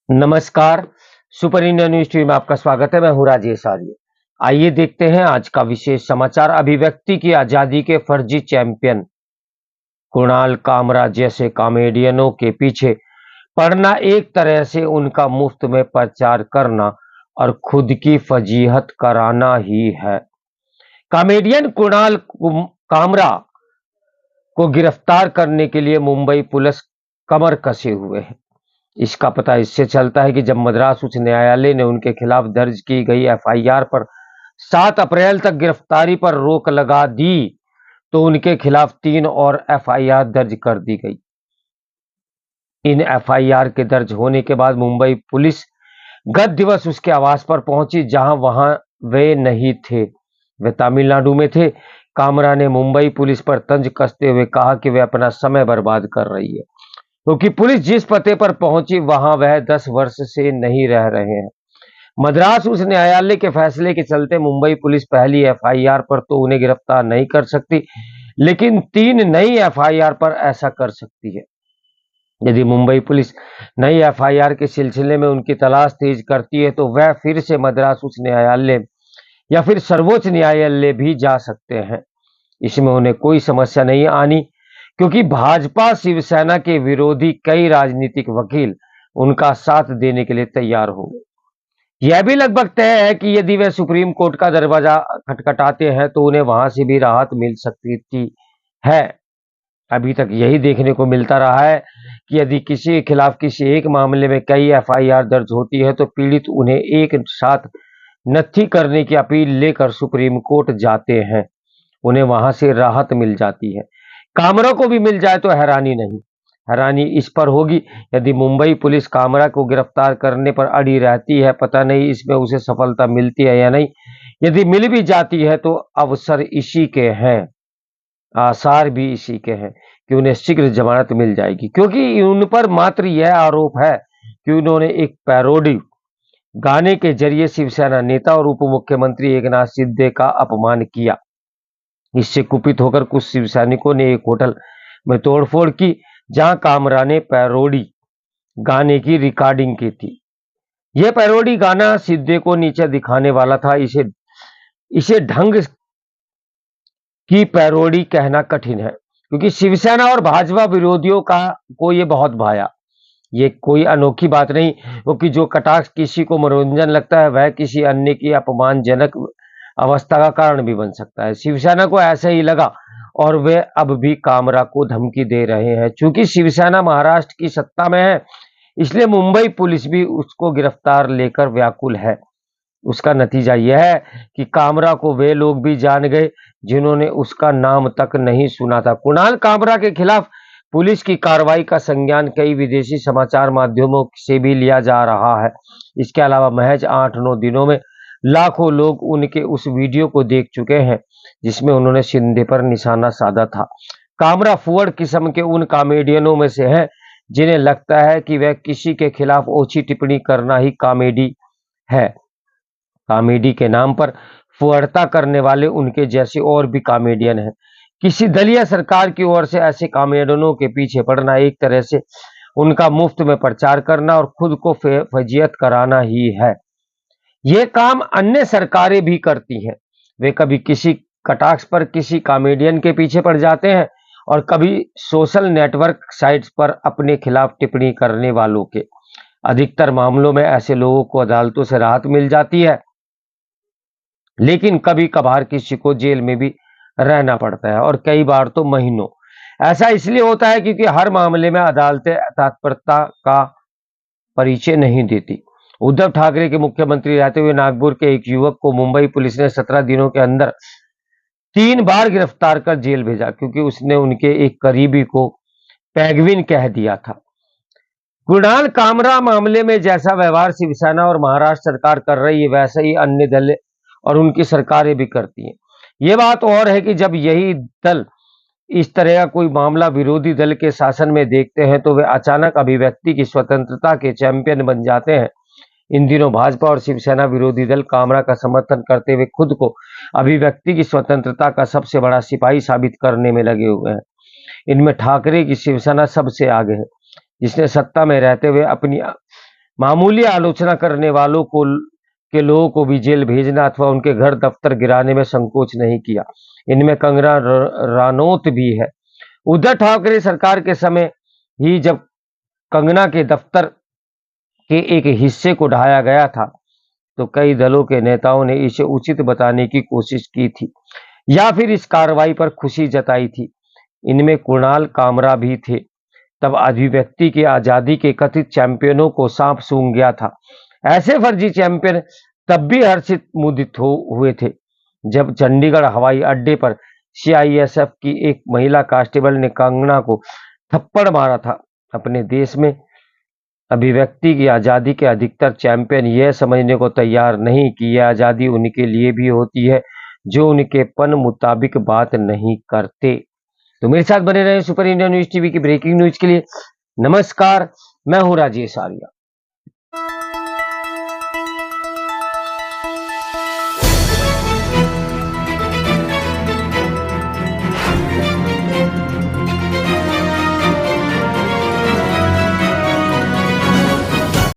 नमस्कार। Super India news TV में आपका स्वागत है। मैं हूं राजेश आर्य। आइए देखते हैं आज का विशेष समाचार। अभिव्यक्ति की आजादी के फर्जी चैंपियन कुणाल कामरा जैसे कॉमेडियनों के पीछे पड़ना एक तरह से उनका मुफ्त में प्रचार करना और खुद की फजीहत कराना ही है। कॉमेडियन कामरा को गिरफ्तार करने के लिए मुंबई पुलिस कमर कसे हुए है। इसका पता इससे चलता है कि जब मद्रास उच्च न्यायालय ने उनके खिलाफ दर्ज की गई एफआईआर पर 7 अप्रैल तक गिरफ्तारी पर रोक लगा दी, तो उनके खिलाफ 3 और एफआईआर दर्ज कर दी गई। इन एफआईआर के दर्ज होने के बाद मुंबई पुलिस गत दिवस उसके आवास पर पहुंची, जहां वहां वे नहीं थे, वे तमिलनाडु में थे। कामरा ने मुंबई पुलिस पर तंज कसते हुए कहा कि वे अपना समय बर्बाद कर रही है, क्योंकि पुलिस जिस पते पर पहुंची वहां वह 10 वर्ष से नहीं रह रहे हैं। मद्रास उच्च न्यायालय के फैसले के चलते मुंबई पुलिस पहली एफआईआर पर तो उन्हें गिरफ्तार नहीं कर सकती, लेकिन 3 नई एफआईआर पर ऐसा कर सकती है। यदि मुंबई पुलिस नई एफआईआर के सिलसिले में उनकी तलाश तेज करती है, तो वह फिर से मद्रास उच्च न्यायालय या फिर सर्वोच्च न्यायालय भी जा सकते हैं। इसमें उन्हें कोई समस्या नहीं आनी, क्योंकि भाजपा शिवसेना के विरोधी कई राजनीतिक वकील उनका साथ देने के लिए तैयार होंगे। यह भी लगभग तय है कि यदि वे सुप्रीम कोर्ट का दरवाजा खटखटाते हैं, तो उन्हें वहां से भी राहत मिल सकती थी है। अभी तक यही देखने को मिलता रहा है कि यदि किसी के खिलाफ किसी एक मामले में कई एफआईआर दर्ज होती है, तो पीड़ित उन्हें एक साथ नत्थी करने की अपील लेकर सुप्रीम कोर्ट जाते हैं। उन्हें वहां से राहत मिल जाती है। कामरा को भी मिल जाए तो हैरानी नहीं। हैरानी इस पर होगी, यदि मुंबई पुलिस कामरा को गिरफ्तार करने पर अड़ी रहती है, पता नहीं इसमें उसे सफलता मिलती है या नहीं। यदि मिल भी जाती है तो अवसर इसी के हैं, आसार भी इसी के हैं कि उन्हें शीघ्र जमानत मिल जाएगी, क्योंकि उन पर मात्र यह आरोप है कि उन्होंने एक पैरोडी गाने के जरिए शिवसेना नेता और उप मुख्यमंत्री एकनाथ शिंदे का अपमान किया। इससे कुपित होकर कुछ शिवसैनिकों ने एक होटल में तोड़फोड़ की, जहां कामरा ने पैरोडी गाने की रिकॉर्डिंग की थी। यह पैरोडी गाना शिंदे को नीचे दिखाने वाला था। इसे इसे ढंग की पैरोडी कहना कठिन है, क्योंकि शिवसेना और भाजपा विरोधियों को यह बहुत भाया। ये कोई अनोखी बात नहीं, क्योंकि जो कटाक्ष किसी को मनोरंजन लगता है, वह किसी अन्य की अपमानजनक अवस्था का कारण भी बन सकता है। शिवसेना को ऐसे ही लगा और वे अब भी कामरा को धमकी दे रहे हैं। चूंकि शिवसेना महाराष्ट्र की सत्ता में है, इसलिए मुंबई पुलिस भी उसको गिरफ्तार लेकर व्याकुल है। उसका नतीजा यह है कि कामरा को वे लोग भी जान गए जिन्होंने उसका नाम तक नहीं सुना था। कुणाल कामरा के खिलाफ पुलिस की कार्रवाई का संज्ञान कई विदेशी समाचार माध्यमों से भी लिया जा रहा है। इसके अलावा महज 8-9 दिनों में लाखों लोग उनके उस वीडियो को देख चुके हैं, जिसमें उन्होंने शिंदे पर निशाना साधा था। कामरा फुअड़ किस्म के उन कॉमेडियनों में से हैं जिन्हें लगता है कि वह किसी के खिलाफ ओछी टिप्पणी करना ही कॉमेडी है। कॉमेडी के नाम पर फुहड़ता करने वाले उनके जैसे और भी कॉमेडियन हैं। किसी दलीय सरकार की ओर से ऐसे कॉमेडियनों के पीछे पड़ना एक तरह से उनका मुफ्त में प्रचार करना और खुद को फजीयत कराना ही है। ये काम अन्य सरकारें भी करती हैं। वे कभी किसी कटाक्ष पर किसी कॉमेडियन के पीछे पड़ जाते हैं, और कभी सोशल नेटवर्क साइट्स पर अपने खिलाफ टिप्पणी करने वालों के। अधिकतर मामलों में ऐसे लोगों को अदालतों से राहत मिल जाती है, लेकिन कभी कभार किसी को जेल में भी रहना पड़ता है, और कई बार तो महीनों। ऐसा इसलिए होता है क्योंकि हर मामले में अदालतें तत्परता का परिचय नहीं देती। उद्धव ठाकरे के मुख्यमंत्री रहते हुए नागपुर के एक युवक को मुंबई पुलिस ने 17 दिनों के अंदर 3 बार गिरफ्तार कर जेल भेजा, क्योंकि उसने उनके एक करीबी को पैगविन कह दिया था। कुणाल कामरा मामले में जैसा व्यवहार शिवसेना और महाराष्ट्र सरकार कर रही है, वैसा ही अन्य दल और उनकी सरकारें भी करती हैं। ये बात और है कि जब यही दल इस तरह का कोई मामला विरोधी दल के शासन में देखते हैं, तो वे अचानक अभिव्यक्ति की स्वतंत्रता के चैंपियन बन जाते हैं। इन दिनों भाजपा और शिवसेना विरोधी दल कामरा का समर्थन करते हुए खुद को अभिव्यक्ति की स्वतंत्रता का सबसे बड़ा सिपाही साबित करने में लगे हुए हैं। इनमें ठाकरे की शिवसेना सबसे आगे है, जिसने सत्ता में रहते हुए अपनी मामूली आलोचना करने वालों को के लोगों को भी जेल भेजना अथवा उनके घर दफ्तर गिराने में संकोच नहीं किया। इनमें कंगना रानौत भी है। उद्धव ठाकरे सरकार के समय ही जब कंगना के दफ्तर के एक हिस्से को ढाया गया था, तो कई दलों के नेताओं ने इसे उचित बताने की कोशिश की थी या फिर इस कार्रवाई पर खुशी जताई थी। इनमें कुणाल कामरा भी थे। तब अभिव्यक्ति की आजादी के कथित चैंपियनों को सांप सूंघ गया था। ऐसे फर्जी चैंपियन तब भी हर्षित मुदित हुए थे जब चंडीगढ़ हवाई अड्डे पर सीआईएसएफ की एक महिला कांस्टेबल ने कंगना को थप्पड़ मारा था। अपने देश में अभिव्यक्ति की आजादी के अधिकतर चैंपियन यह समझने को तैयार नहीं कि यह आजादी उनके लिए भी होती है जो उनके पन मुताबिक बात नहीं करते। तो मेरे साथ बने रहे सुपर इंडिया न्यूज टीवी की ब्रेकिंग न्यूज के लिए। नमस्कार, मैं हूं राजेश आर्या।